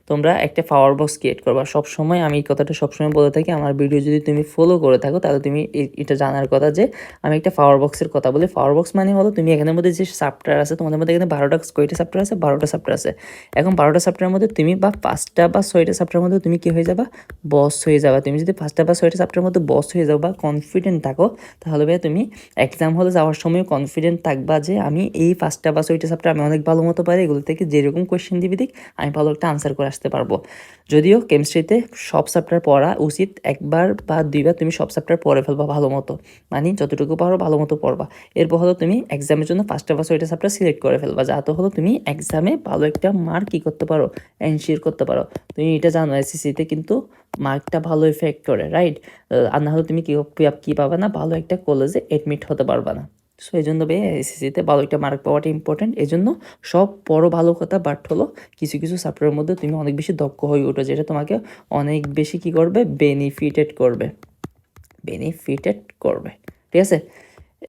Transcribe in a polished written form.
তোমরা একটা পাওয়ার box create করবা। সবসময় আমি এই কথাটা সবসময় বলে থাকি, আমার ভিডিও যদি তুমি ফলো করে থাকো তাহলে তুমি এটা জানার কথা যে আমি একটা পাওয়ার বক্সের কথা বলি। পাওয়ার বক্স মানে হলো তুমি এখানের মধ্যে যে চ্যাপ্টার আছে, তোমাদের মধ্যে এখানে 12টা কয়টা চ্যাপ্টার আছে? 12টা চ্যাপ্টার আছে। এখন 12টা চ্যাপ্টারের মধ্যে তুমি বা 5টা বা 6টা চ্যাপ্টারের মধ্যে তুমি কি হয়ে যাবা? বস হয়ে যাবা। তুমি যদি 5টা বা 6টা চ্যাপ্টারের মধ্যে বস হয়ে যাও বা কনফিডেন্ট থাকো, তাহলে ভাই তুমি এক্সাম হলে যাওয়ার সময় কনফিডেন্ট থাকবা যে আমি এই 5টা বা 6টা চ্যাপ্টার আমি অনেক ভালো মতো পারি, এগুলো থেকে যেরকম কোয়েশ্চেন দিবি দিক আমি ভালো একটা আনসার করে আসতে পারবো। যদিও কেমিস্ট্রিতে সব চ্যাপ্টার পড়া উচিত, একবার বা দুইবার তুমি সব চ্যাপ্টার পড়ে ফেলবা ভালো মতো, মানে যতটুকু পারো ভালো মতো পড়বা। এরপর হলো তুমি এক্সামের জন্য 5টা বা 6টা চ্যাপ্টার সিলেক্ট করে ফেলবা, যাতে হলো তুমি এক্সামে ভালো একটা মার্ক কী করতে পারো, এনশিওর করতে পারো। তুমি এটা জানো এসএসসিতে কিন্তু মার্কটা ভালো ইফেক্ট করে, রাইট? আর না হলে তুমি কী পাবে না, ভালো একটা কলেজে অ্যাডমিট হতে পারবা না। সো এই জন্য ভাই এসএসসিতে ভালো একটা মার্ক পাওয়াটা ইম্পর্টেন্ট। এই জন্য সব পড়ো ভালো কথা, বাট হলো কিছু কিছু চ্যাপ্টারের মধ্যে তুমি অনেক বেশি দক্ষ হয়ে ওঠো, যেটা তোমাকে অনেক বেশি কী করবে, বেনিফিটেড করবে, ঠিক আছে?